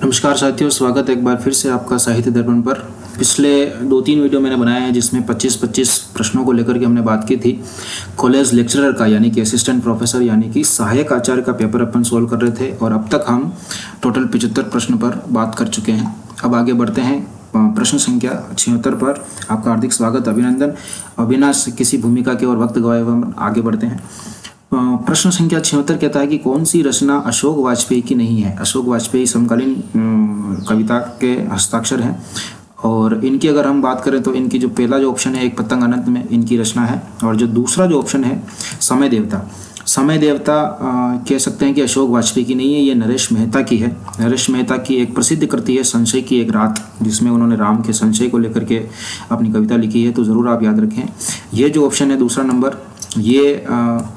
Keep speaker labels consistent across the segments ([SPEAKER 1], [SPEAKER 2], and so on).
[SPEAKER 1] नमस्कार साथियों, स्वागत है एक बार फिर से आपका साहित्य दर्पण पर। पिछले 2-3 वीडियो मैंने बनाए हैं जिसमें 25-25 प्रश्नों को लेकर के हमने बात की थी। कॉलेज लेक्चरर का यानी कि असिस्टेंट प्रोफेसर यानी कि सहायक आचार्य का पेपर अपन सोल्व कर रहे थे और अब तक हम टोटल 75 प्रश्न पर बात कर चुके हैं। अब आगे बढ़ते हैं प्रश्न संख्या 76 पर। आपका हार्दिक स्वागत, अभिनंदन। बिना किसी भूमिका के और वक्त गवाए हुए हम आगे बढ़ते हैं। प्रश्न संख्या 76 कहता है कि कौन सी रचना अशोक वाजपेयी की नहीं है। अशोक वाजपेयी समकालीन कविता के हस्ताक्षर हैं और इनकी अगर हम बात करें तो इनकी जो पहला जो ऑप्शन है एक पतंग अनंत में इनकी रचना है और जो दूसरा जो ऑप्शन है समय देवता। समय देवता कह सकते हैं कि अशोक वाजपेयी की नहीं है, ये नरेश मेहता की है। नरेश मेहता की एक प्रसिद्ध कृति है संशय की एक रात, जिसमें उन्होंने राम के संशय को लेकर के अपनी कविता लिखी है, तो ज़रूर आप याद रखें। ये जो ऑप्शन है दूसरा नंबर, ये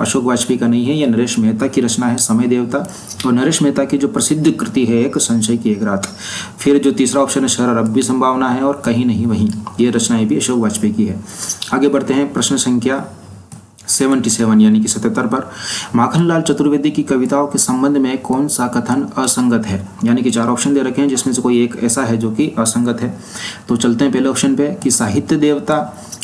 [SPEAKER 1] अशोक वाजपेयी का नहीं है, ये नरेश मेहता की रचना है समय देवता। और नरेश मेहता की जो प्रसिद्ध कृति है एक संशय की एक रात। फिर जो तीसरा ऑप्शन है शरर अब भी संभावना है और कहीं नहीं वहीं, ये रचनाएं भी अशोक वाजपेयी की है। आगे बढ़ते हैं प्रश्न संख्या 77 यानी कि 77 पर। माखनलाल चतुर्वेदी की कविताओं के संबंध में कौन सा कथन असंगत है। यानी कि 4 ऑप्शन दे रखे हैं जिसमें से कोई एक ऐसा है जो कि असंगत है। तो चलते हैं पहले ऑप्शन पे कि साहित्य देवता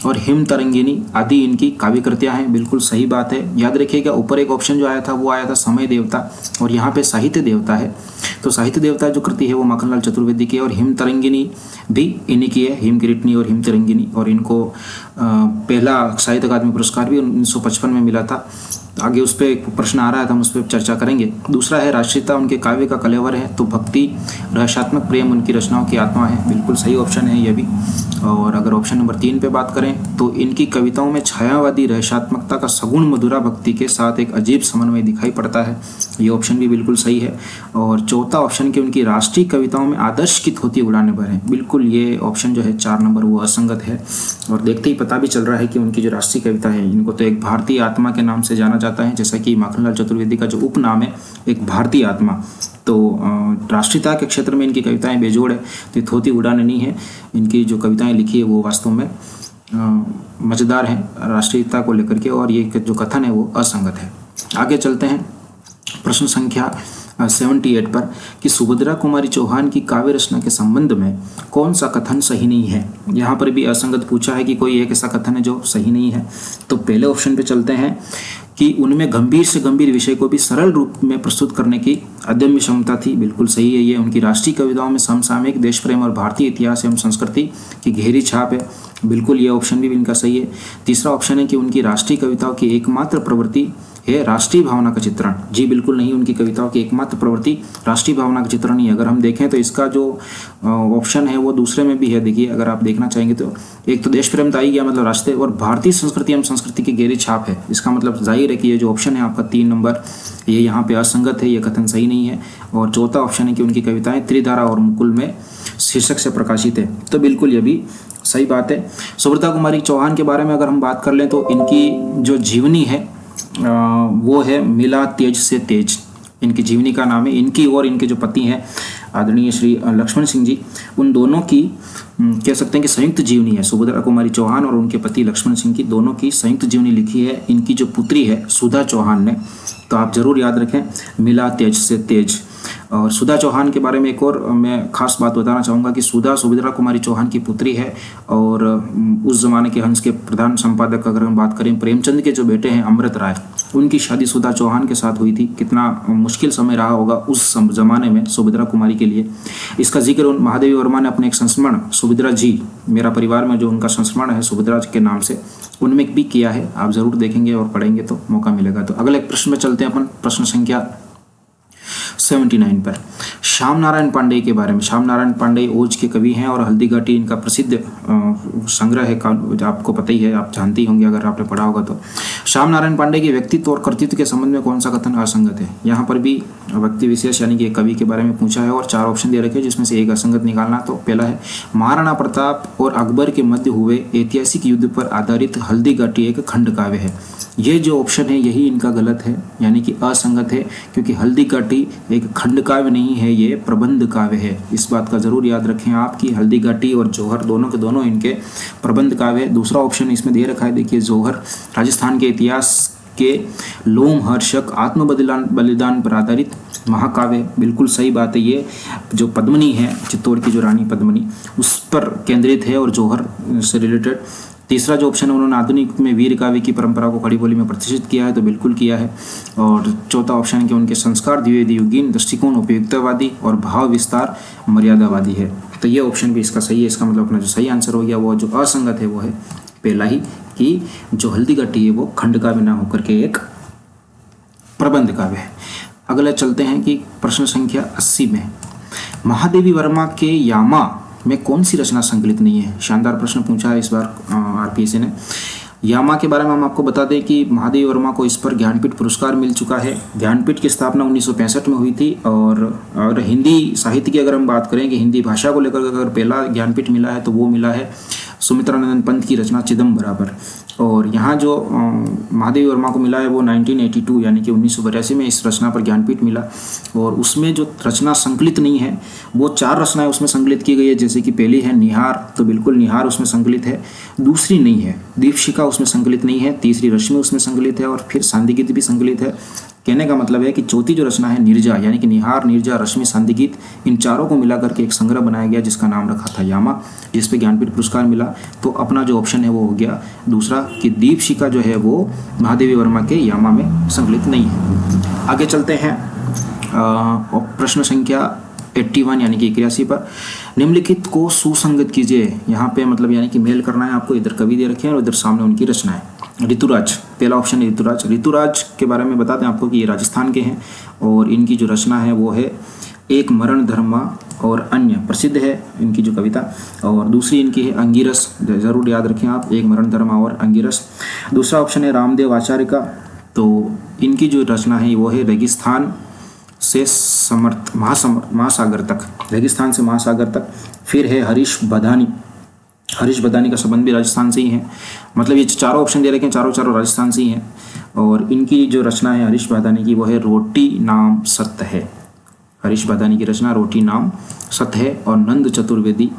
[SPEAKER 1] और हिम तरंगिनी आदि इनकी काव्य कृतियां हैं। बिल्कुल सही बात है। याद रखिएगा ऊपर एक ऑप्शन जो आया था वो आया था समय देवता और यहाँ पे साहित्य देवता है। तो साहित्य देवता जो कृति है वो माखनलाल चतुर्वेदी की है और हिम तरंगिनी भी इन्हीं की है, हिम किरीटनी और हिम तरंगिनी। और इनको पहला साहित्य अकादमी पुरस्कार भी 1955 में मिला था। आगे उस पर एक प्रश्न आ रहा है तो हम उस पर चर्चा करेंगे। दूसरा है राष्ट्रीयता उनके काव्य का कलेवर है, तो भक्ति रहस्यात्मक प्रेम उनकी रचनाओं की आत्मा है। बिल्कुल सही ऑप्शन है ये भी। और अगर ऑप्शन नंबर 3 पे बात करें तो इनकी कविताओं में छायावादी रहस्यात्मकता का सगुण मधुरा भक्ति के साथ एक अजीब समन्वय दिखाई पड़ता है, ये ऑप्शन भी बिल्कुल सही है। और चौथा ऑप्शन कि उनकी राष्ट्रीय कविताओं में आदर्श की धोती उड़ाने पर है, बिल्कुल ये ऑप्शन जो है 4 नंबर वो असंगत है। और देखते ही पता भी चल रहा है कि उनकी जो राष्ट्रीय कविता है इनको तो एक भारतीय आत्मा के नाम से जाना जाता है, जैसा कि माखनलाल चतुर्वेदी का जो उपनाम है एक भारतीय आत्मा। तो राष्ट्रीयता के क्षेत्र में इनकी कविताएं बेजोड़ है, तो थोती उड़ाने नहीं है। इनकी जो कविताएं लिखी है वो वास्तव में मज़ेदार हैं राष्ट्रीयता को लेकर के, और ये जो कथन है वो असंगत है। आगे चलते हैं प्रश्न संख्या 78 पर कि सुभद्रा कुमारी चौहान की काव्य रचना के संबंध में कौन सा कथन सही नहीं है। यहाँ पर भी असंगत पूछा है कि कोई एक ऐसा कथन है जो सही नहीं है। तो पहले ऑप्शन पे चलते हैं कि उनमें गंभीर से गंभीर विषय को भी सरल रूप में प्रस्तुत करने की अदम्य क्षमता थी, बिल्कुल सही है ये। उनकी राष्ट्रीय कविताओं में समसामयिक देश प्रेम और भारतीय इतिहास एवं संस्कृति की गहरी छाप है, बिल्कुल ये ऑप्शन भी इनका सही है। तीसरा ऑप्शन है कि उनकी राष्ट्रीय कविताओं की एकमात्र प्रवृत्ति है राष्ट्रीय भावना का चित्रण, जी बिल्कुल नहीं, उनकी कविताओं की एकमात्र प्रवृत्ति राष्ट्रीय भावना का चित्रण नहीं है। अगर हम देखें तो इसका जो ऑप्शन है वो दूसरे में भी है। देखिए अगर आप देखना चाहेंगे तो एक तो देश प्रेम तो आई गया, मतलब राष्ट्रीय, और भारतीय संस्कृति एवं संस्कृति की गहरी छाप है। इसका मतलब जाहिर है कि ये जो ऑप्शन है आपका 3 नंबर ये यहाँ पे असंगत है, ये कथन सही नहीं है। और चौथा ऑप्शन है कि उनकी कविताएं त्रिधारा और मुकुल में शीर्षक से प्रकाशित है, तो बिल्कुल ये भी सही बात है। सुभद्रा कुमारी चौहान के बारे में अगर हम बात कर लें तो इनकी जो जीवनी है वो है मिला तेज से तेज, इनकी जीवनी का नाम है। इनकी और इनके जो पति हैं आदरणीय श्री लक्ष्मण सिंह जी, उन दोनों की कह सकते हैं कि संयुक्त जीवनी है। सुभद्रा कुमारी चौहान और उनके पति लक्ष्मण सिंह की दोनों की संयुक्त जीवनी लिखी है इनकी जो पुत्री है सुधा चौहान ने, तो आप जरूर याद रखें मिला तेज से तेज। और सुधा चौहान के बारे में एक और मैं खास बात बताना चाहूँगा कि सुधा सुभद्रा कुमारी चौहान की पुत्री है और उस जमाने के हंस के प्रधान संपादक अगर हम बात करें प्रेमचंद के जो बेटे हैं अमृत राय, उनकी शादी सुधा चौहान के साथ हुई थी। कितना मुश्किल समय रहा होगा उस जमाने में सुभद्रा कुमारी के लिए। इसका जिक्र महादेवी वर्मा ने अपने एक संस्मरण सुभद्रा जी मेरा परिवार में जो उनका संस्मरण है सुभद्रा के नाम से, उनमें भी किया है। आप जरूर देखेंगे और पढ़ेंगे तो मौका मिलेगा। तो अगले प्रश्न में चलते हैं अपन प्रश्न संख्या 79 पर। श्याम नारायण पांडेय के बारे में। श्याम नारायण पांडेय ओज के कवि हैं और हल्दी घाटी इनका प्रसिद्ध संग्रह है, आपको पता ही है, आप जानते ही होंगे अगर आपने पढ़ा होगा तो। श्याम नारायण पांडेय के व्यक्तित्व और कृतित्व के संबंध में कौन सा कथन असंगत है। यहाँ पर भी व्यक्ति विशेष यानी कि कवि के बारे में पूछा है और 4 ऑप्शन दे रखे हैं जिसमें से एक असंगत निकालना। तो पहला है महाराणा प्रताप और अकबर के मध्य हुए ऐतिहासिक युद्ध पर आधारित हल्दी घाटी एक खंड काव्य है। ये जो ऑप्शन है यही इनका गलत है, यानी कि असंगत है, क्योंकि हल्दी घाटी एक खंड काव्य नहीं है, ये प्रबंध काव्य है। इस बात का जरूर याद रखें आप कि हल्दी घाटी और जौहर दोनों के दोनों इनके प्रबंध काव्य है। दूसरा ऑप्शन इसमें दे रखा है, देखिए जौहर राजस्थान के इतिहास के लोमहर्षक आत्म बलिदान पर आधारित महाकाव्य, बिल्कुल सही बात है। ये जो पद्मिनी है, चित्तौड़ की जो रानी पद्मिनी, उस पर केंद्रित है और जौहर से रिलेटेड। तीसरा जो ऑप्शन है, उन्होंने आधुनिक में वीर काव्य की परंपरा को खड़ी बोली में प्रतिष्ठित किया है, तो बिल्कुल किया है। और चौथा ऑप्शन है कि उनके संस्कार द्विवेदी युगीन दृष्टिकोण उपयुक्तवादी और भाव विस्तार मर्यादावादी है। तो ये ऑप्शन भी इसका सही है। इसका मतलब अपना जो सही आंसर हो गया वो जो असंगत है वो है पहला ही, कि जो हल्दी घाटी है वो खंड काव्य ना होकर के एक प्रबंध काव्य है। अगला चलते हैं कि प्रश्न संख्या 80 में महादेवी वर्मा के यामा में कौन सी रचना संकलित नहीं है। शानदार प्रश्न पूछा है इस बार आरपीएससी ने। यामा के बारे में हम आपको बता दें कि महादेवी वर्मा को इस पर ज्ञानपीठ पुरस्कार मिल चुका है। ज्ञानपीठ की स्थापना 1965 में हुई थी। और हिंदी साहित्य की अगर हम बात करें कि हिंदी भाषा को लेकर अगर पहला ज्ञानपीठ मिला है तो वो मिला है सुमित्रानंद पंत की रचना चिदम्बरा पर। और यहाँ जो महादेवी वर्मा को मिला है वो 1982 यानी कि 1982 में इस रचना पर ज्ञानपीठ मिला। और उसमें जो रचना संकलित नहीं है वो 4 रचनाएं उसमें संकलित की गई है। जैसे कि पहली है निहार, तो बिल्कुल निहार उसमें संकलित है। दूसरी नहीं है, दीपशिखा उसमें संकलित नहीं है। तीसरी रश्मि उसमें संकलित है और फिर सांदिगीत भी संकलित है। कहने का मतलब है कि चौथी जो रचना है निर्जा, यानी कि निहार, निर्जा, रश्मि, सांदिगीत, इन चारों को मिलाकर के एक संग्रह बनाया गया जिसका नाम रखा था यामा, जिस पे ज्ञानपीठ पुरस्कार मिला। तो अपना जो ऑप्शन है वो हो गया दूसरा, कि दीपशिखा जो है वो महादेवी वर्मा के यामा में संकलित नहीं है। आगे चलते हैं प्रश्न संख्या 81 यानी कि 81 पर निम्नलिखित को सुसंगत कीजिए। यहाँ पे मतलब यानी कि मेल करना है आपको। इधर कवि दे रखे हैं और इधर सामने उनकी रचना है। ऋतुराज, पहला ऑप्शन है ऋतुराज। ऋतुराज के बारे में बताते हैं आपको कि ये राजस्थान के हैं और इनकी जो रचना है वो है एक मरण धर्मा और अन्य, प्रसिद्ध है इनकी जो कविता। और दूसरी इनकी है अंगिरस, जरूर याद रखें आप, एक मरण धर्मा और अंगिरस। दूसरा ऑप्शन है रामदेव आचार्य का, तो इनकी जो रचना है वो है रेगिस्तान से महासागर तक, रेगिस्तान से महासागर तक। फिर है हरीश बदानी, हरीश बदानी का संबंध भी राजस्थान से ही है। मतलब ये चारों ऑप्शन दे रखे हैं, चारों राजस्थान से ही हैं। और इनकी जो रचना है हरीश बदानी की वो है रोटी नाम सत्य है। हरीश बदानी की रचना रोटी नाम सत्य है। और नंद चतुर्वेदी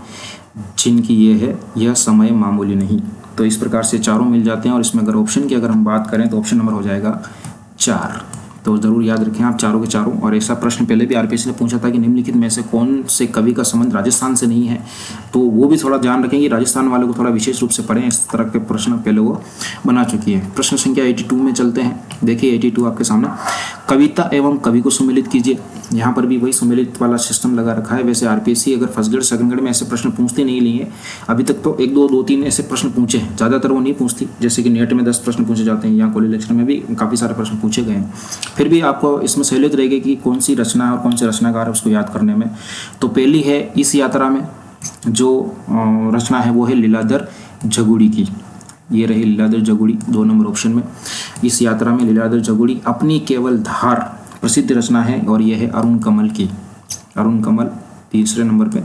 [SPEAKER 1] जिनकी ये है यह समय मामूली नहीं। तो इस प्रकार से चारों मिल जाते हैं। और इसमें अगर ऑप्शन की अगर हम बात करें तो ऑप्शन नंबर हो जाएगा 4। तो ज़रूर याद रखें आप चारों के चारों। और ऐसा प्रश्न पहले भी आरपीएससी ने पूछा था कि निम्नलिखित में से कौन से कवि का संबंध राजस्थान से नहीं है, तो वो भी थोड़ा ध्यान रखें कि राजस्थान वालों को थोड़ा विशेष रूप से पढ़ें। इस तरह के प्रश्न पहले वो बना चुकी है। प्रश्न संख्या 82 में चलते हैं। देखिए 82 आपके सामने, कविता एवं कवि को सुमेलित कीजिए। यहाँ पर भी वही सुमेलित वाला सिस्टम लगा रखा है। वैसे आरपीएससी अगर फर्स्ट ग्रेड सेकंड ग्रेड में ऐसे प्रश्न पूछते नहीं लिए अभी तक, तो 1-2-3 ऐसे प्रश्न पूछे हैं, ज़्यादातर वो नहीं पूछती। जैसे कि नेट में 10 प्रश्न पूछे जाते हैं, यहाँ कॉलेज लेक्चर में भी काफ़ी सारे प्रश्न पूछे गए हैं। फिर भी आपको इसमें सहूलियत रहेगी कि कौन सी रचना है और कौन से रचनाकार है उसको याद करने में। तो पहली है इस यात्रा में, जो रचना है वो है लीलाधर जगुड़ी की। ये रही लीलाधर जगुड़ी 2 नंबर ऑप्शन में। इस यात्रा में लीलाधर जगुड़ी अपनी केवल धार प्रसिद्ध रचना है। और यह है अरुण कमल की, अरुण कमल तीसरे नंबर पे।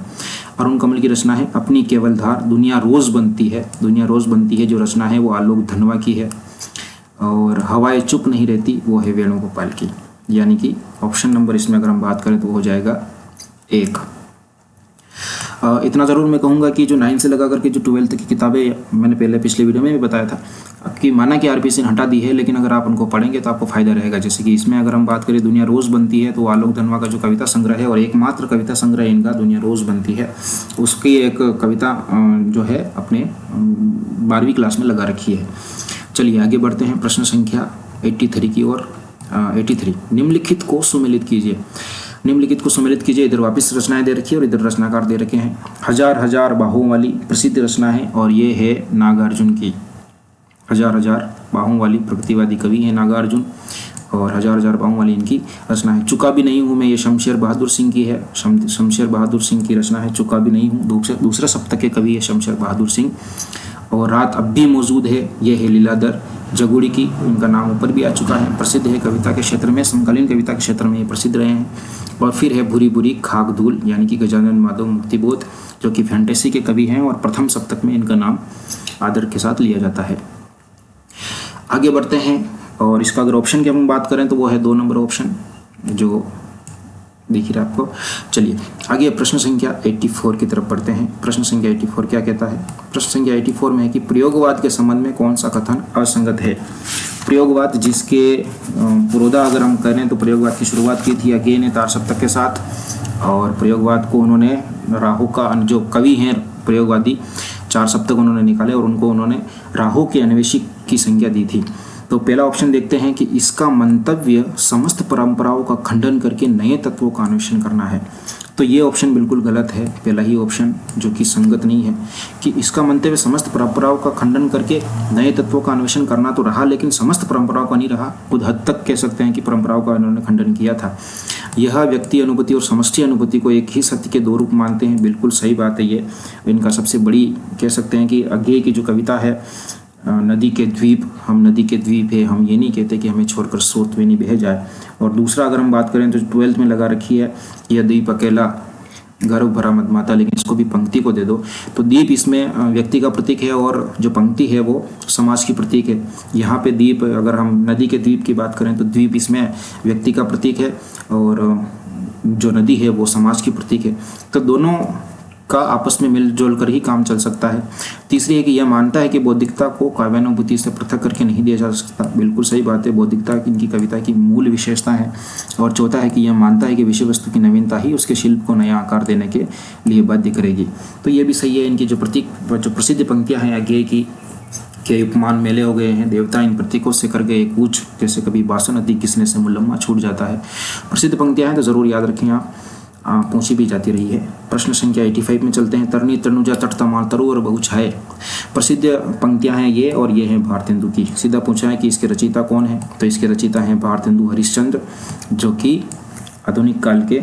[SPEAKER 1] अरुण कमल की रचना है अपनी केवल धार। दुनिया रोज़ बनती है, दुनिया रोज़ बनती है जो रचना है वो आलोक धनवा की है। और हवाएं चुप नहीं रहती वो है वेणुगोपाल की। यानी कि ऑप्शन नंबर इसमें अगर हम बात करें तो हो जाएगा 1। इतना ज़रूर मैं कहूँगा कि जो 9 से लगा करके जो 12th की किताबें मैंने पहले पिछले वीडियो में भी बताया था कि माना कि आरपीएससी ने हटा दी है, लेकिन अगर आप उनको पढ़ेंगे तो आपको फ़ायदा रहेगा। जैसे कि इसमें अगर हम बात करें दुनिया रोज़ बनती है, तो आलोक धनवा का जो कविता संग्रह है और एकमात्र कविता संग्रह इनका दुनिया रोज़ बनती है, उसकी एक कविता जो है अपने 12वीं क्लास में लगा रखी है। चलिए आगे बढ़ते हैं प्रश्न संख्या 83 की ओर। 83 निम्नलिखित को सुमेलित कीजिए। निम्नलिखित को सुमेलित कीजिए। इधर वापिस रचनाएं दे रखी है और इधर रचनाकार दे रखे हैं। हजार हजार बाहों वाली प्रसिद्ध रचना है और ये है नागार्जुन की। हजार हजार बाहों वाली प्रगतिवादी कवि है नागार्जुन और हजार हजार बाहों वाली इनकी रचना है। चुका भी नहीं हूँ मैं, ये शमशेर बहादुर सिंह की है। शमशेर बहादुर सिंह की रचना है चुका भी नहीं हूँ। दूसरा सप्तक के कवि है शमशेर बहादुर सिंह। और रात अब भी मौजूद है, ये है लीलाधर जगुड़ी की। उनका नाम ऊपर भी आ चुका है। प्रसिद्ध है कविता के क्षेत्र में, समकालीन कविता के क्षेत्र में ये प्रसिद्ध रहे हैं। और फिर है भूरी भूरी खाक धूल, यानी कि गजानन माधव मुक्तिबोध, जो कि फैंटेसी के कवि हैं और प्रथम सप्तक में इनका नाम आदर के साथ लिया जाता है। आगे बढ़ते हैं और इसका अगर ऑप्शन की हम बात करें तो वो है 2 नंबर ऑप्शन, जो दिख रहा है आपको। चलिए आगे प्रश्न संख्या 84 की तरफ पढ़ते हैं। प्रश्न संख्या 84 क्या कहता है? प्रश्न संख्या 84 में है कि प्रयोगवाद के संबंध में कौन सा कथन असंगत है। प्रयोगवाद, जिसके पुरोधा अगर हम करें तो प्रयोगवाद की शुरुआत की थी अज्ञेय ने तार सप्तक के साथ, और प्रयोगवाद को उन्होंने राहु का, जो कवि हैं प्रयोगवादी, 4 सप्तक उन्होंने निकाले और उनको उन्होंने राहु के अन्वेषी की संज्ञा दी थी। तो पहला ऑप्शन देखते हैं कि इसका मंतव्य समस्त परंपराओं का खंडन करके नए तत्वों का अन्वेषण करना है। तो ये ऑप्शन बिल्कुल गलत है, पहला ही ऑप्शन जो कि संगत नहीं है, कि इसका मंतव्य समस्त परंपराओं का खंडन करके नए तत्वों का अन्वेषण करना तो रहा, लेकिन समस्त परंपराओं का नहीं रहा। कुछ हद तक कह सकते हैं कि परंपराओं का इन्होंने खंडन किया था। यह व्यक्ति अनुभूति और समष्टि अनुभूति को एक ही सत्य के 2 रूप मानते हैं, बिल्कुल सही बात है। ये इनका सबसे बड़ी कह सकते हैं कि अज्ञेय की जो कविता है, नदी के द्वीप, हम नदी के द्वीप है, हम ये नहीं कहते कि हमें छोड़कर स्रोत में नहीं बह जाए। और दूसरा अगर हम बात करें तो 12th में लगा रखी है, यह द्वीप अकेला गर्भ भरा मदमाता, लेकिन इसको भी पंक्ति को दे दो। तो द्वीप इसमें व्यक्ति का प्रतीक है और जो पंक्ति है वो समाज की प्रतीक है। यहाँ पे द्वीप, अगर हम नदी के द्वीप की बात करें तो द्वीप इसमें व्यक्ति का प्रतीक है और जो नदी है वो समाज की प्रतीक है। तो दोनों का आपस में मिलजुल कर ही काम चल सकता है। तीसरी है कि यह मानता है कि बौद्धिकता को काव्यानुभूति से पृथक करके नहीं दिया जा सकता, बिल्कुल सही बात है। बौद्धिकता इनकी कविता की मूल विशेषता है। और चौथा है कि यह मानता है कि विषय वस्तु की नवीनता ही उसके शिल्प को नया आकार देने के लिए बाध्य करेगी। तो ये भी सही है। इनकी जो प्रसिद्ध पंक्तियाँ हैं अज्ञेय की, के उपमान मेले हो गए हैं, देवता इन प्रतीकों से कर गए कूच, जैसे कभी बासमती घिसने से मुलम्मा छूट जाता है। प्रसिद्ध पंक्तियाँ हैं तो ज़रूर याद रखें आप, पूछी भी जाती रही है। प्रश्न संख्या 85 में चलते हैं। तरनी तनुजा तट तमाल तरु और बहु छाए, प्रसिद्ध पंक्तियां हैं ये, और ये हैं भारतेंदु की। सीधा पूछा है कि इसके रचयिता कौन है, तो इसके रचयिता हैं भारतेंदु हरिश्चंद्र, जो कि आधुनिक काल के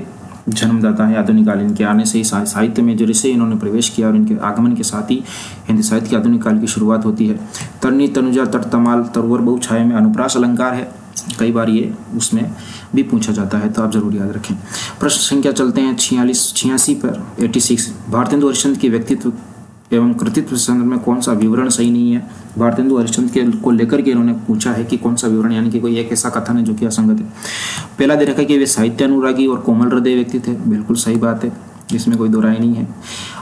[SPEAKER 1] जन्मदाता है। आधुनिक काल इनके आने से ही साहित्य में जैसे इन्होंने प्रवेश किया और इनके आगमन के साथ ही हिंदी साहित्य के आधुनिक काल की शुरुआत होती है। तरनी तनुजा तट तमाल तरु और बहु छाए में अनुप्रास अलंकार है, कई बार ये उसमें भी पूछा जाता है, तो आप जरूर याद रखें। प्रश्न संख्या चलते हैं 86 पर 86। भारतेंदु हरिश्चंद्र के व्यक्तित्व एवं कृतित्व संदर्भ में कौन सा विवरण सही नहीं है। भारतेंदु हरिश्चंद्र के को लेकर के इन्होंने पूछा है कि कौन सा विवरण, यानी कि कोई एक ऐसा कथन है जो कि असंगत है। पहला दे रखा है कि वे साहित्य अनुरागी और कोमल हृदय व्यक्ति थे, बिल्कुल सही बात है, इसमें कोई दो राय नहीं है।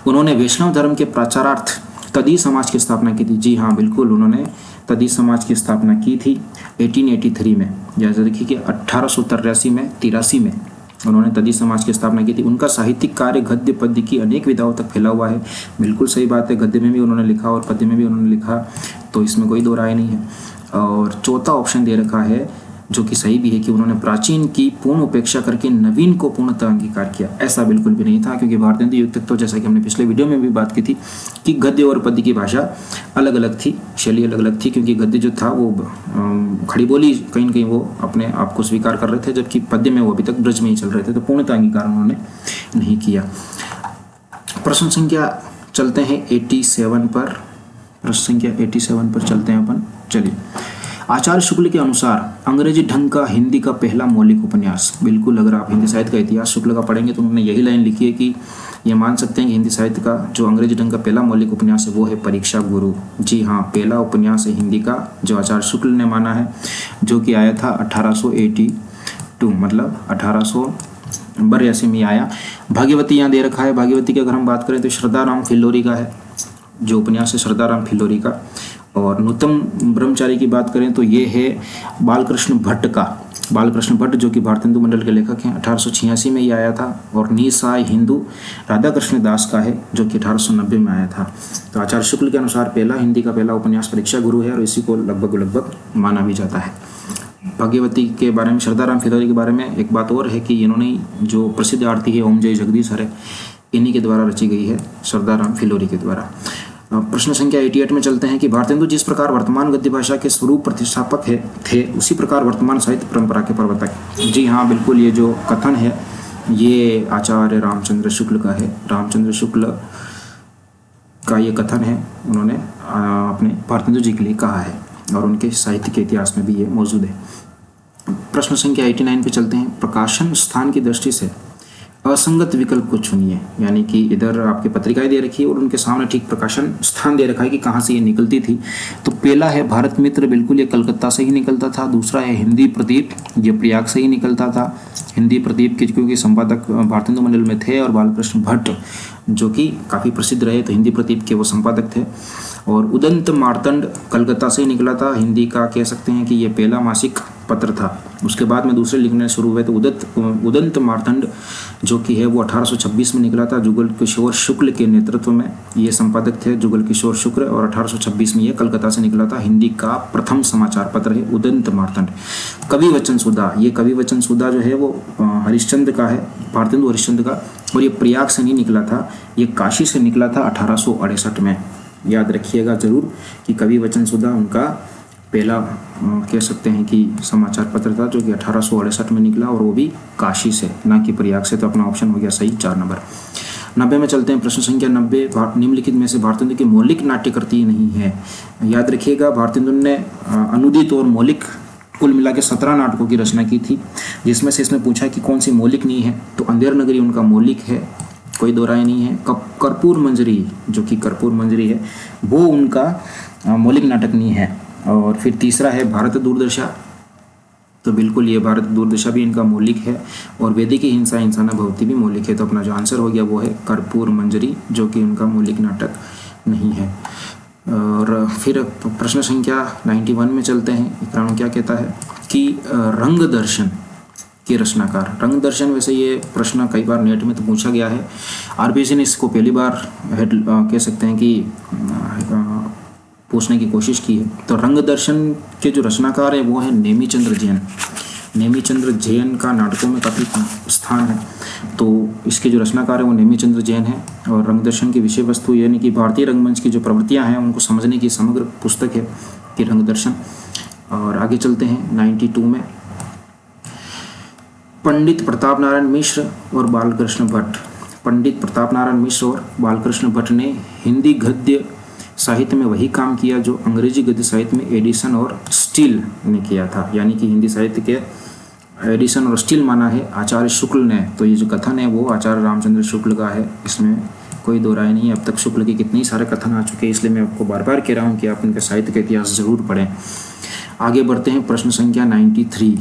[SPEAKER 1] उन्होंने वैष्णव धर्म के प्रचारार्थ तदी समाज की स्थापना की थी। जी हाँ, बिल्कुल, उन्होंने तदी समाज की स्थापना की थी 1883 में। जैसे देखिए कि 1883 में 83 में उन्होंने तदी समाज की स्थापना की थी। उनका साहित्यिक कार्य गद्य पद्य की अनेक विधाओं तक फैला हुआ है, बिल्कुल सही बात है। गद्य में भी उन्होंने लिखा और पद्य में भी उन्होंने लिखा, तो इसमें कोई दो राय नहीं है। और चौथा ऑप्शन दे रखा है जो कि सही भी है कि उन्होंने प्राचीन की पूर्ण उपेक्षा करके नवीन को पूर्णतः अंगीकार किया। ऐसा बिल्कुल भी नहीं था, क्योंकि भारतेंदु युक्त तो जैसा कि हमने पिछले वीडियो में भी बात की थी कि गद्य और पद्य की भाषा अलग अलग थी, शैली अलग अलग थी। क्योंकि गद्य जो था वो खड़ी बोली कहीं न कहीं वो अपने आप को स्वीकार कर रहे थे, जबकि पद्य में वो अभी तक ब्रज में ही चल रहे थे, तो पूर्णतः अंगीकार उन्होंने नहीं किया। प्रश्न संख्या चलते हैं 87 पर। प्रश्न संख्या 87 पर चलते हैं अपन। चलिए, आचार्य शुक्ल के अनुसार अंग्रेजी ढंग का हिंदी का पहला मौलिक उपन्यास। बिल्कुल, अगर आप हिंदी साहित्य का इतिहास शुक्ल का पढ़ेंगे तो उन्होंने यही लाइन लिखी है कि ये मान सकते हैं कि हिंदी साहित्य का जो अंग्रेजी ढंग का पहला मौलिक उपन्यास है वो है परीक्षा गुरु। जी हाँ, पहला उपन्यास है हिंदी का जो आचार्य शुक्ल ने माना है, जो कि आया था 1882, मतलब 1882 में आया। भाग्यवती यहाँ दे रखा है। भाग्यवती की अगर हम बात करें तो श्रद्धाराम फिल्लोरी का है, जो उपन्यास है श्रद्धाराम फिल्लोरी का। और नूतम ब्रह्मचारी की बात करें तो ये है बालकृष्ण भट्ट का। बालकृष्ण भट्ट जो कि भारतेंदु मंडल के लेखक हैं, 1886 में ये आया था। और निसाय हिंदू राधाकृष्ण दास का है, जो कि 1890 में आया था। तो आचार्य शुक्ल के अनुसार पहला हिंदी का पहला उपन्यास परीक्षा गुरु है और इसी को लगभग माना भी जाता है। भाग्यवती के बारे में, श्रद्धाराम फिल्लोरी के बारे में एक बात और है कि इन्होंने जो प्रसिद्ध आरती है ओम जय जगदीश हरे, इन्हीं के द्वारा रची गई है, श्रद्धाराम फिल्लोरी के द्वारा। प्रश्न संख्या 88 में चलते हैं कि भारतेंदु जिस प्रकार वर्तमान गद्य भाषा के स्वरूप प्रतिष्ठापक थे उसी प्रकार वर्तमान साहित्य परंपरा के प्रवर्तक। जी हाँ, बिल्कुल, ये जो कथन है ये आचार्य रामचंद्र शुक्ल का है। रामचंद्र शुक्ल का ये कथन है, उन्होंने अपने भारतेंदु जी के लिए कहा है और उनके साहित्य के इतिहास में भी ये मौजूद है। प्रश्न संख्या 89 पे चलते हैं। प्रकाशन स्थान की दृष्टि से असंगत विकल्प को चुनिए, यानी कि इधर आपकी पत्रिकाएं दे रखी है और उनके सामने ठीक प्रकाशन स्थान दे रखा है कि कहाँ से ये निकलती थी। तो पहला है भारत मित्र, बिल्कुल ये कलकत्ता से ही निकलता था। दूसरा है हिंदी प्रदीप, ये प्रयाग से ही निकलता था। हिंदी प्रदीप के क्योंकि संपादक भारतेंदु मंडल में थे और बालकृष्ण भट्ट जो कि काफ़ी प्रसिद्ध रहे, तो हिंदी प्रदीप के वो संपादक थे। और उदंत मार्तंड कलकत्ता से ही निकला था, हिंदी का कह सकते हैं कि ये पहला मासिक पत्र था। उसके बाद में दूसरे लिखने शुरू हुए, तो उदंत मार्तंड जो कि है वो 1826 में निकला था, जुगल किशोर शुक्ल के नेतृत्व में ये संपादक थे, जुगल किशोर शुक्ल, और 1826 में ये कलकत्ता से निकला था। हिंदी का प्रथम समाचार पत्र है उदंत मार्तंड। कवि वचन सुधा, ये कवि वचन सुधा जो है वो हरिश्चंद्र का है, भारतेंदु हरिश्चंद्र का, और ये प्रयाग से नहीं निकला था, ये काशी से निकला था 1868 में। याद रखिएगा जरूर कि कवि वचन सुधा उनका पहला कह सकते हैं कि समाचार पत्र था, जो कि 1868 में निकला, और वो भी काशी से, ना कि प्रयाग से। तो अपना ऑप्शन हो गया सही 4 नंबर। 90 में चलते हैं। प्रश्न संख्या 90, निम्नलिखित में से भारतेंदु की मौलिक नाट्यकृति नहीं है। याद रखिएगा भारतेंदु ने अनुदित और मौलिक कुल मिला के 17 नाटकों की रचना की थी, जिसमें से इसमें पूछा कि कौन सी मौलिक नहीं है, तो अंधेर नगरी उनका मौलिक है, कोई दो राय नहीं है। कर्पूर मंजरी, जो कि कर्पूर मंजरी है, वो उनका मौलिक नाटक नहीं है। और फिर तीसरा है भारत दूरदर्शा, तो बिल्कुल ये भारत दूरदर्शा भी इनका मौलिक है। और वैदिक हिंसा इंसाना भवती भी मौलिक है, तो अपना जो आंसर हो गया वो है कर्पूर मंजरी, जो कि उनका मौलिक नाटक नहीं है। और फिर प्रश्न संख्या 91 में चलते हैं। इकराम क्या कहता है कि रंग दर्शन के रचनाकार। रंग दर्शन, वैसे ये प्रश्न कई बार नेट में तो पूछा गया है, आरबीसी ने इसको पहली बार कह सकते हैं कि पूछने की कोशिश की है। तो रंग दर्शन के जो रचनाकार है वो है नेमीचंद्र जैन। नेमीचंद्र जैन का नाटकों में काफ़ी स्थान है, तो इसके जो रचनाकार है वो नेमीचंद्र जैन है। और रंग दर्शन की विषय वस्तु यानी कि भारतीय रंगमंच की जो प्रवृत्तियां हैं उनको समझने की समग्र पुस्तक है कि रंग दर्शन। और आगे चलते हैं 92 में। पंडित प्रताप नारायण मिश्र और बालकृष्ण भट्ट। पंडित प्रताप नारायण मिश्र और बालकृष्ण भट्ट ने हिंदी गद्य साहित्य में वही काम किया जो अंग्रेजी गद्य साहित्य में एडिसन और स्टील ने किया था, यानी कि हिंदी साहित्य के एडिसन और स्टील माना है आचार्य शुक्ल ने। तो ये जो कथन है वो आचार्य रामचंद्र शुक्ल का है, इसमें कोई दो राय नहीं है। अब तक शुक्ल के कितने सारे कथन आ चुके हैं, इसलिए मैं आपको बार बार कह रहा हूँ कि आप उनके साहित्य का इतिहास जरूर पढ़ें। आगे बढ़ते हैं प्रश्न संख्या 93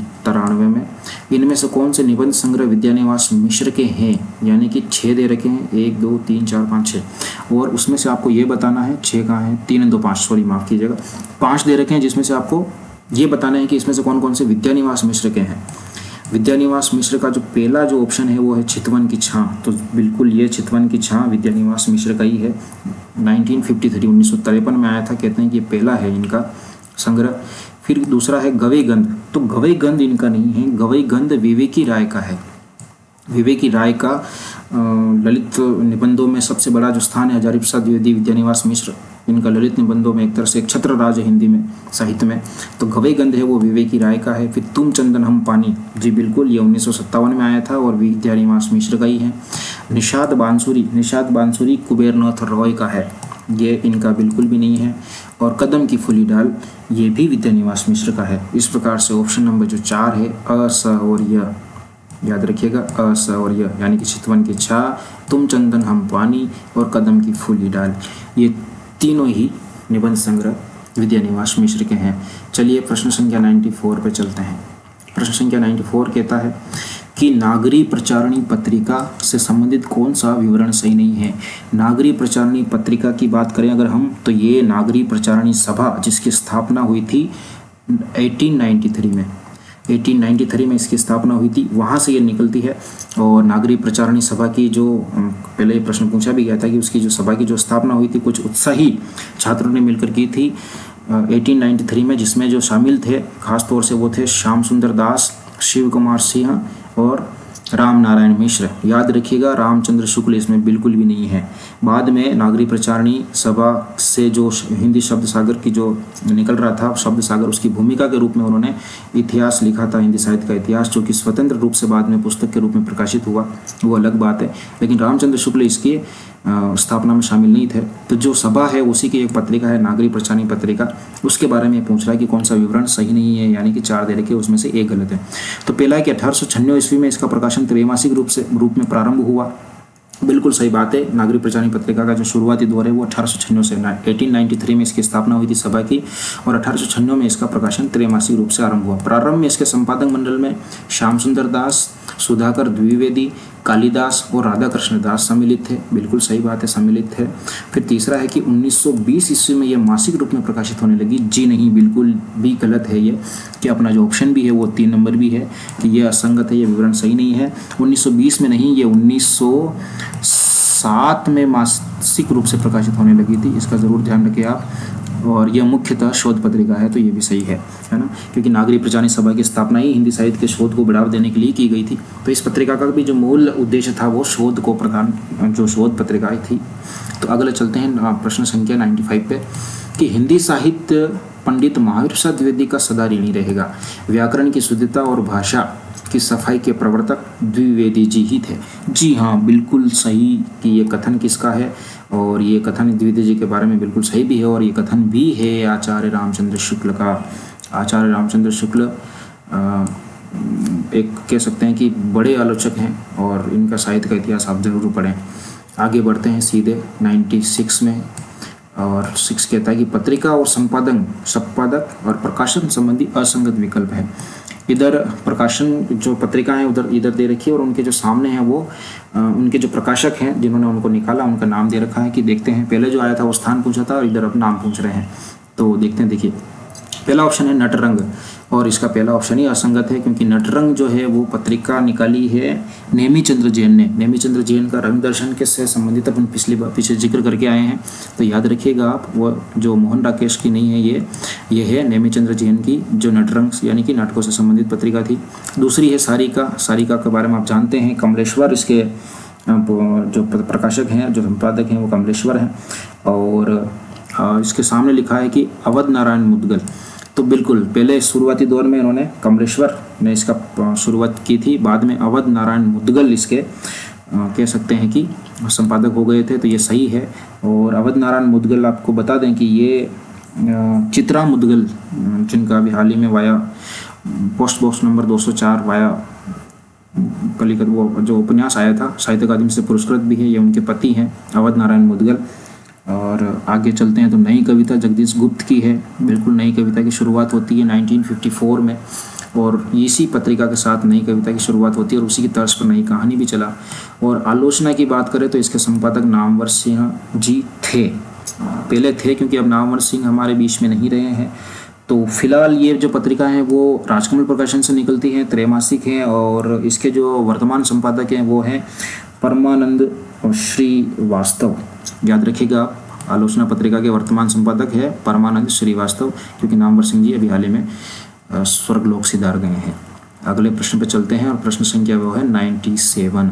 [SPEAKER 1] में। इनमें से कौन से निबंध संग्रह विद्यानिवास मिश्र के हैं, यानी कि 6 दे रखे हैं, 1 2 3 4 5 6, और उसमें से आपको ये बताना है 6 कहाँ हैं, 3 2 5 सॉरी माफ़ कीजिएगा, 5 दे रखे हैं, जिसमें से आपको ये बताना है कि इसमें से कौन कौन से विद्यानिवास मिश्र के हैं। विद्यानिवास मिश्र का जो पहला जो ऑप्शन है वो है चितवन की छां, तो बिल्कुल ये चितवन की छां विद्यानिवास मिश्र का ही है। 1953 में आया था, कहते हैं कि ये पहला है इनका संग्रह। फिर दूसरा है गवई गंध, तो गवई गंध इनका नहीं है, गवई गंध विवेकी राय का है। विवेकी राय का ललित निबंधों में सबसे बड़ा जो स्थान है, हजारी प्रसाद द्विवेदी विद्यानिवास मिश्र, इनका ललित निबंधों में एक तरह से एक छत्र राज है हिंदी में साहित्य में। तो गवई गंध है वो विवेकी राय का है। फिर तुम चंदन हम पानी, जी बिल्कुल ये 1957 में आया था और विद्यानिवास मिश्र का ही है। निषाद बांसुरी कुबेरनाथ रॉय का है, ये इनका बिल्कुल भी नहीं है। और कदम की फूली डाल, ये भी विद्यानिवास मिश्र का है। इस प्रकार से ऑप्शन नंबर जो 4 है अ स और य, याद रखिएगा अ स और य, यानी कि चितवन की छा, तुम चंदन हम पानी और कदम की फूली डाल, ये तीनों ही निबंध संग्रह विद्यानिवास मिश्र के हैं। चलिए प्रश्न संख्या 94 पे चलते हैं। प्रश्न संख्या 94 कहता है कि नागरी प्रचारणी पत्रिका से संबंधित कौन सा विवरण सही नहीं है। नागरी प्रचारणी पत्रिका की बात करें अगर हम, तो ये नागरी प्रचारणी सभा जिसकी स्थापना हुई थी 1893 में इसकी स्थापना हुई थी, वहाँ से ये निकलती है। और नागरी प्रचारणी सभा की जो पहले प्रश्न पूछा भी गया था कि उसकी जो सभा की जो स्थापना हुई थी कुछ उत्साही छात्रों ने मिलकर की थी 1893 में, जिसमें जो शामिल थे खास तौर से वो थे श्याम सुंदर दास, शिव कुमार सिंह और राम नारायण मिश्र। याद रखिएगा रामचंद्र शुक्ल इसमें बिल्कुल भी नहीं है। बाद में नागरी प्रचारणी सभा से जो हिंदी शब्द सागर की जो निकल रहा था शब्द सागर, उसकी भूमिका के रूप में उन्होंने इतिहास लिखा था, हिंदी साहित्य का इतिहास, जो कि स्वतंत्र रूप से बाद में पुस्तक के रूप में प्रकाशित हुआ, वो अलग बात है। लेकिन रामचंद्र शुक्ल इसकी स्थापना में शामिल नहीं थे। तो जो सभा है उसी की एक पत्रिका है नागरी प्रचारणी पत्रिका, उसके बारे में पूछ रहा है कि कौन सा विवरण सही नहीं है, यानी कि 4 दे रखे उसमें से एक गलत है। तो पहला है कि 1896 ईस्वी में इसका प्रकाशन त्रैमासिक रूप में प्रारंभ हुआ, बिल्कुल सही बात है। नागरिक प्रचारणी पत्रिका का जो शुरुआती दौर है वो 1896 से 1893 में इसकी स्थापना हुई थी सभा की, और 1896 में इसका प्रकाशन त्रैमासिक रूप से आरंभ हुआ। प्रारंभ में इसके संपादक मंडल में श्याम सुंदर दास, सुधाकर द्विवेदी, कालिदास और राधा कृष्ण दास सम्मिलित थे। बिल्कुल सही बात है, सम्मिलित थे। फिर तीसरा है कि 1920 ईस्वी में ये मासिक रूप में प्रकाशित होने लगी। जी नहीं, बिल्कुल भी गलत है ये, कि अपना जो ऑप्शन भी है वो 3 नंबर भी है कि ये असंगत है, ये विवरण सही नहीं है। 1920 में नहीं, ये 1907 में मासिक रूप से प्रकाशित होने लगी थी, इसका ज़रूर ध्यान रखिए आप। और यह मुख्यतः शोध पत्रिका है, तो ये भी सही है ना, क्योंकि नागरिक प्रचारणी सभा की स्थापना ही हिंदी साहित्य के शोध को बढ़ावा देने के लिए की गई थी। तो इस पत्रिका का भी जो मूल उद्देश्य था वो शोध को प्रदान, जो शोध पत्रिकाएं थी। तो अगले चलते हैं प्रश्न संख्या 95 पे, कि हिंदी साहित्य पंडित महावीर प्रसाद द्विवेदी का सदा ऋणी रहेगा। व्याकरण की शुद्धता और भाषा की सफाई के प्रवर्तक द्विवेदी जी ही थे। जी हाँ, बिल्कुल सही कि ये कथन किसका है, और ये कथन द्विवेदी जी के बारे में बिल्कुल सही भी है, और ये कथन भी है आचार्य रामचंद्र शुक्ल का। आचार्य रामचंद्र शुक्ल एक कह सकते हैं कि बड़े आलोचक हैं, और इनका साहित्य का इतिहास आप जरूर पढ़ें। आगे बढ़ते हैं सीधे 96 में, और 6 कहता है कि पत्रिका और संपादक और प्रकाशन संबंधी असंगत विकल्प है। इधर प्रकाशन जो पत्रिका है उधर इधर दे रखी है, और उनके जो सामने हैं वो उनके जो प्रकाशक हैं जिन्होंने उनको निकाला उनका नाम दे रखा है। कि देखते हैं, पहले जो आया था वो स्थान पूछा था, और इधर अब नाम पूछ रहे हैं। तो देखते हैं, देखिए पहला ऑप्शन है नटरंग, और इसका पहला ऑप्शन ही असंगत है, क्योंकि नटरंग जो है वो पत्रिका निकाली है नेमीचंद्र जैन ने। नेमीचंद्र जैन का रंग दर्शन के से संबंधित अपन पीछे जिक्र करके आए हैं, तो याद रखिएगा आप। वो जो मोहन राकेश की नहीं है, ये है नेमीचंद्र जैन की, जो नटरंग यानी कि नाटकों से संबंधित पत्रिका थी। दूसरी है सारिका। सारिका के बारे में आप जानते हैं, कमलेश्वर इसके जो प्रकाशक हैं, जो संपादक हैं वो कमलेश्वर हैं। और इसके सामने लिखा है कि अवध नारायण मुदगल। तो बिल्कुल पहले शुरुआती दौर में इन्होंने कमलेश्वर ने इसका शुरुआत की थी, बाद में अवध नारायण मुदगल इसके कह सकते हैं कि संपादक हो गए थे, तो ये सही है। और अवध नारायण मुदगल आपको बता दें कि ये चित्रा मुदगल, जिनका अभी हाल ही में via post box number 204 via Calicut वो जो उपन्यास आया था, साहित्य अकादमी से पुरस्कृत भी है, ये उनके पति हैं अवध नारायण मुदगल। और आगे चलते हैं तो नई कविता जगदीश गुप्त की है। बिल्कुल नई कविता की शुरुआत होती है 1954 में, और इसी पत्रिका के साथ नई कविता की शुरुआत होती है, और उसी की तर्ज पर नई कहानी भी चला। और आलोचना की बात करें तो इसके संपादक नामवर सिंह जी थे, पहले थे, क्योंकि अब नामवर सिंह हमारे बीच में नहीं रहे हैं। तो फिलहाल ये जो पत्रिका है वो राजकमल प्रकाशन से निकलती है, त्रैमासिक है, और इसके जो वर्तमान संपादक हैं वो हैं परमानंद श्रीवास्तव। याद रखिएगा आप, आलोचना पत्रिका के वर्तमान संपादक है परमानंद श्रीवास्तव, क्योंकि नामवर सिंह जी अभी हाल ही में स्वर्गलोक सिधार गए हैं। अगले प्रश्न पे चलते हैं, और प्रश्न संख्या वो है 97।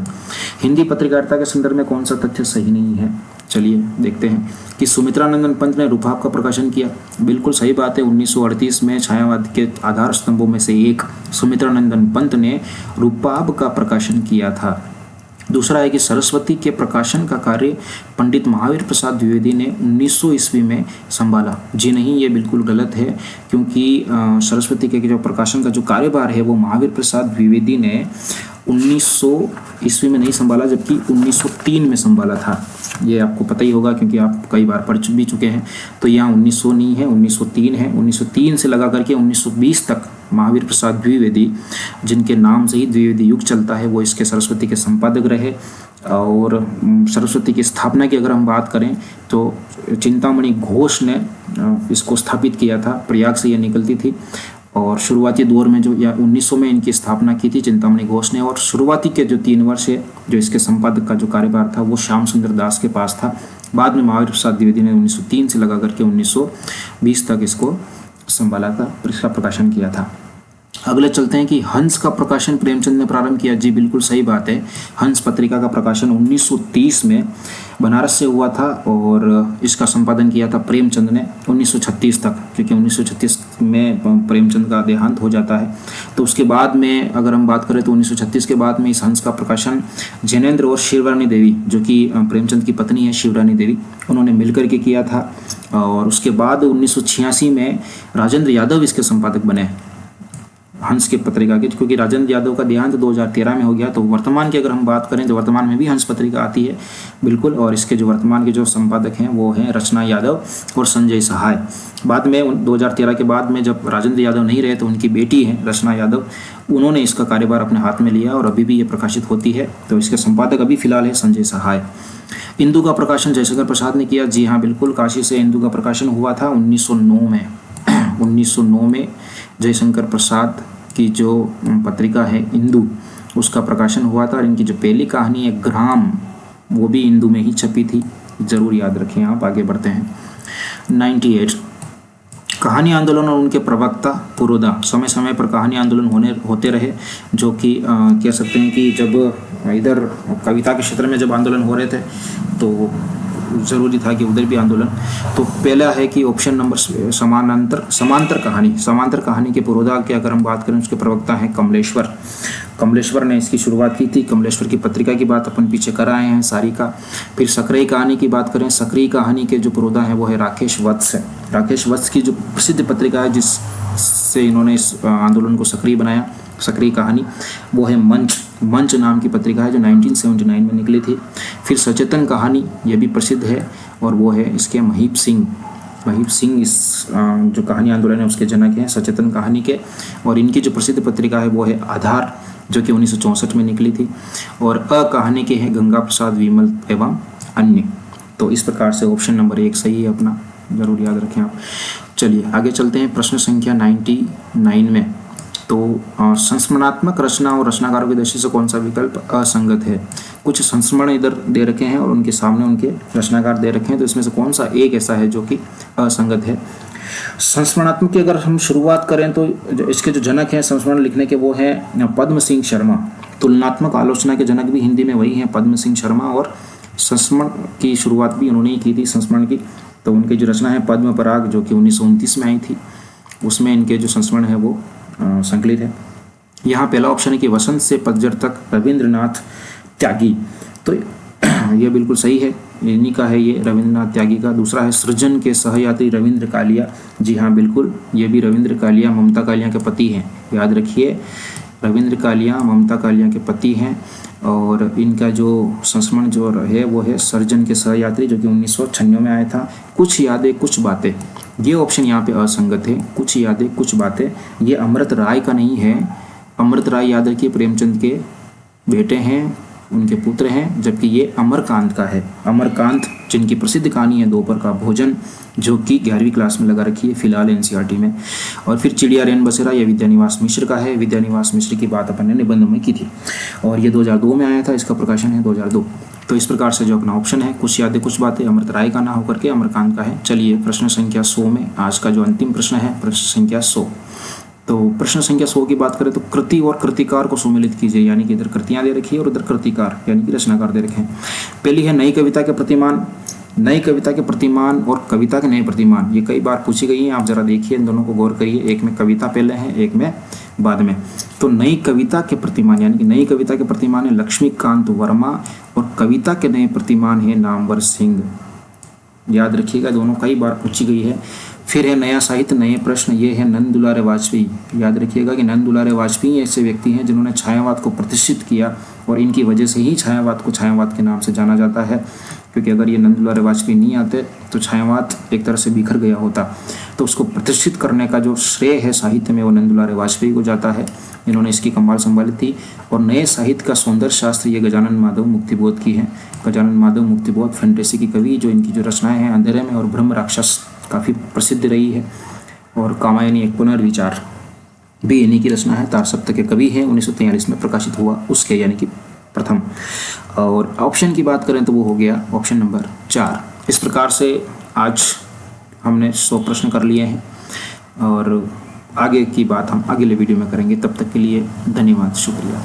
[SPEAKER 1] हिंदी पत्रकारिता के संदर्भ में कौन सा तथ्य सही नहीं है? चलिए देखते हैं कि सुमित्रानंदन पंत ने रूपाप का प्रकाशन किया। बिल्कुल सही बात है, 1938 में छायावाद के आधार स्तंभों में से एक सुमित्रानंदन पंत ने रूपाप का प्रकाशन किया था। दूसरा है कि सरस्वती के प्रकाशन का कार्य पंडित महावीर प्रसाद द्विवेदी ने 1900 ईस्वी में संभाला। जी नहीं, ये बिल्कुल गलत है, क्योंकि सरस्वती के जो प्रकाशन का जो कार्यभार है वो महावीर प्रसाद द्विवेदी ने 1900 ईस्वी में नहीं संभाला, जबकि 1903 में संभाला था। ये आपको पता ही होगा, क्योंकि आप कई बार पढ़ भी चुके हैं। तो यहाँ 1900 नहीं है, 1903 है। 1903 से लगा करके 1920 तक महावीर प्रसाद द्विवेदी, जिनके नाम से ही द्विवेदी युग चलता है, वो इसके सरस्वती के संपादक रहे। और सरस्वती की स्थापना की अगर हम बात करें तो चिंतामणि घोष ने इसको स्थापित किया था, प्रयाग से ये निकलती थी। और शुरुआती दौर में जो 1900 में इनकी स्थापना की थी चिंतामणि घोष ने, और शुरुआती के जो 3 वर्ष है जो इसके संपादक का जो कार्यभार था वो श्याम सुंदर दास के पास था। बाद में महावीर प्रसाद द्विवेदी ने 1903 से लगा करके 1920 तक इसको संभाला था, इसका प्रकाशन किया था। अगले चलते हैं कि हंस का प्रकाशन प्रेमचंद ने प्रारंभ किया। जी बिल्कुल सही बात है, हंस पत्रिका का प्रकाशन 1930 में बनारस से हुआ था, और इसका संपादन किया था प्रेमचंद ने 1936 तक, क्योंकि 1936 में प्रेमचंद का देहांत हो जाता है। तो उसके बाद में अगर हम बात करें तो 1936 के बाद में इस हंस का प्रकाशन जैनेन्द्र और शिवरानी देवी, जो कि प्रेमचंद की पत्नी है शिवरानी देवी, उन्होंने मिलकर के किया था। और उसके बाद 1986 में राजेंद्र यादव इसके संपादक बने। हंस की पत्रिका की, क्योंकि राजेंद्र यादव का देहांत 2013 में हो गया। तो वर्तमान की अगर हम बात करें तो वर्तमान में भी हंस पत्रिका आती है बिल्कुल, और इसके जो वर्तमान के जो संपादक हैं वो हैं रचना यादव और संजय सहाय। बाद में 2013 के बाद में जब राजेंद्र यादव नहीं रहे तो उनकी बेटी है रचना यादव, उन्होंने इसका कार्यभार अपने हाथ में लिया और अभी भी ये प्रकाशित होती है। तो इसके संपादक अभी फिलहाल है संजय सहाय। इंदु का प्रकाशन जयशंकर प्रसाद ने किया। जी हाँ बिल्कुल, काशी से इंदु का प्रकाशन हुआ था 1909 में। 1909 में जयशंकर प्रसाद की जो पत्रिका है इंदु, उसका प्रकाशन हुआ था। और इनकी जो पहली कहानी है ग्राम, वो भी इंदु में ही छपी थी, ज़रूर याद रखें आप। आगे बढ़ते हैं 98। कहानी आंदोलन और उनके प्रवक्ता पुरोदा। समय समय पर कहानी आंदोलन होते रहे, जो कि कह सकते हैं कि जब इधर कविता के क्षेत्र में जब आंदोलन हो रहे थे तो ज़रूरी था कि उधर भी आंदोलन। तो पहला है कि ऑप्शन नंबर समांतर कहानी के पुरोधा की अगर हम बात करें, उसके प्रवक्ता हैं कमलेश्वर ने इसकी शुरुआत की थी। कमलेश्वर की पत्रिका की बात अपन पीछे कर आए हैं सारी का। फिर सकरई कहानी की बात करें, सकरई कहानी के जो पुरोधा है वो है राकेश वत्स की जो प्रसिद्ध पत्रिका है जिससे इन्होंने इस आंदोलन को सक्रिय बनाया, सकरई कहानी, वो है मंच नाम की पत्रिका है जो 1979 में निकली थी। फिर सचेतन कहानी, ये भी प्रसिद्ध है, और वो है इसके महीप सिंह इस जो कहानी आंदोलन है उसके जनक हैं सचेतन कहानी के। और इनकी जो प्रसिद्ध पत्रिका है वो है आधार, जो कि 1964 में निकली थी। और कहानी के हैं गंगा प्रसाद विमल एवं अन्य। तो इस प्रकार से ऑप्शन नंबर 1 सही है अपना, ज़रूर याद रखें आप। चलिए आगे चलते हैं प्रश्न संख्या 99 में। तो संस्मरणात्मक रचना और रचनाकारों की दृष्टि से कौन सा विकल्प असंगत है। कुछ संस्मरण इधर दे रखे हैं और उनके सामने उनके रचनाकार दे रखे हैं, तो इसमें से कौन सा एक ऐसा है जो कि असंगत है। संस्मरणात्मक की अगर हम शुरुआत करें तो इसके जो जनक हैं संस्मरण लिखने के वो हैं पद्म सिंह शर्मा। तुलनात्मक आलोचना के जनक भी हिंदी में वही हैं पद्म सिंह शर्मा, और संस्मरण की शुरुआत भी उन्होंने ही की थी संस्मरण की। तो उनकी जो रचना है पद्म पराग, जो कि 1929 में आई थी, उसमें इनके जो संस्मरण है वो संकलित है। यहाँ पहला ऑप्शन है कि वसंत से पतझड़ तक रविंद्रनाथ त्यागी, तो ये बिल्कुल सही है, इन्हीं का है ये रविंद्रनाथ त्यागी का। दूसरा है सृजन के सहयात्री रविंद्र कालिया। जी हाँ बिल्कुल, ये भी रविंद्र कालिया ममता कालिया के पति हैं, याद रखिए, रविंद्र कालिया ममता कालिया के पति हैं। और इनका जो संस्मरण जो है वो है सृजन के सहयात्री, जो कि 1996 में आया था। कुछ यादें कुछ बातें, ये ऑप्शन यहाँ पे असंगत है। कुछ यादें कुछ बातें, ये अमृत राय का नहीं है। अमृत राय याद रखिए प्रेमचंद के बेटे हैं, उनके पुत्र हैं, जबकि ये अमरकांत का है। अमरकांत जिनकी प्रसिद्ध कहानी है दोपहर का भोजन, जो कि 11वीं क्लास में लगा रखी है फिलहाल एनसीईआरटी में। और फिर चिड़िया रेन बसेरा, ये विद्यानिवास मिश्र का है। विद्यानिवास मिश्र की बात अपन ने निबंध में की थी और ये 2002 में आया था, इसका प्रकाशन है 2002। तो इस प्रकार से जो अपना ऑप्शन है कुछ यादें कुछ बातें, अमृत राय का ना होकर के अमरकांत का है। चलिए प्रश्न संख्या 100 में आज का जो अंतिम प्रश्न है प्रश्न संख्या 100। तो प्रश्न संख्या 100 की बात करें तो कृति और कृतिकार को सम्मिलित कीजिए, यानी कि इधर कृतियां दे रखी है और उधर कृतिकार यानी कि रचनाकार दे रखे हैं। पहली है नई कविता के प्रतिमान। नई कविता के प्रतिमान और कविता के नए प्रतिमान, ये कई बार पूछी गई हैं, आप जरा देखिए इन दोनों को गौर करिए। एक में कविता पहले है, एक में बाद में। तो नई कविता के प्रतिमान यानी कि नई कविता के प्रतिमान है लक्ष्मीकांत वर्मा, और कविता के नए प्रतिमान है नामवर सिंह। याद रखिएगा, दोनों कई बार पूछी गई है। फिर है नया साहित्य नए प्रश्न, ये है नंद दुलारे वाजपेयी। याद रखिएगा कि नंद दुलारे वाजपेयी ऐसे व्यक्ति हैं जिन्होंने छायावाद को प्रतिष्ठित किया, और इनकी वजह से ही छायावाद को छायावाद के नाम से जाना जाता है, क्योंकि अगर ये नंद दुलारे वाजपेयी नहीं आते तो छायावाद एक तरह से बिखर गया होता। तो उसको प्रतिष्ठित करने का जो श्रेय है साहित्य में वो नंद दुलारे वाजपेयी को जाता है, इन्होंने इसकी कमाल संभाली थी। और नए साहित्य का सौंदर्य शास्त्र ये गजानन माधव मुक्तिबोध की है। गजानन माधव मुक्तिबोध फैंटेसी की कवि, जो इनकी जो रचनाएं हैं अंधेरे में और ब्रह्म राक्षस काफ़ी प्रसिद्ध रही है। और कामायनी एक पुनर्विचार भी इन्हीं की रचना है। तार सप्तक के कवि हैं, 1943 में प्रकाशित हुआ उसके, यानी कि प्रथम। और ऑप्शन की बात करें तो वो हो गया ऑप्शन नंबर 4। इस प्रकार से आज हमने 100 प्रश्न कर लिए हैं और आगे की बात हम अगले वीडियो में करेंगे। तब तक के लिए धन्यवाद, शुक्रिया।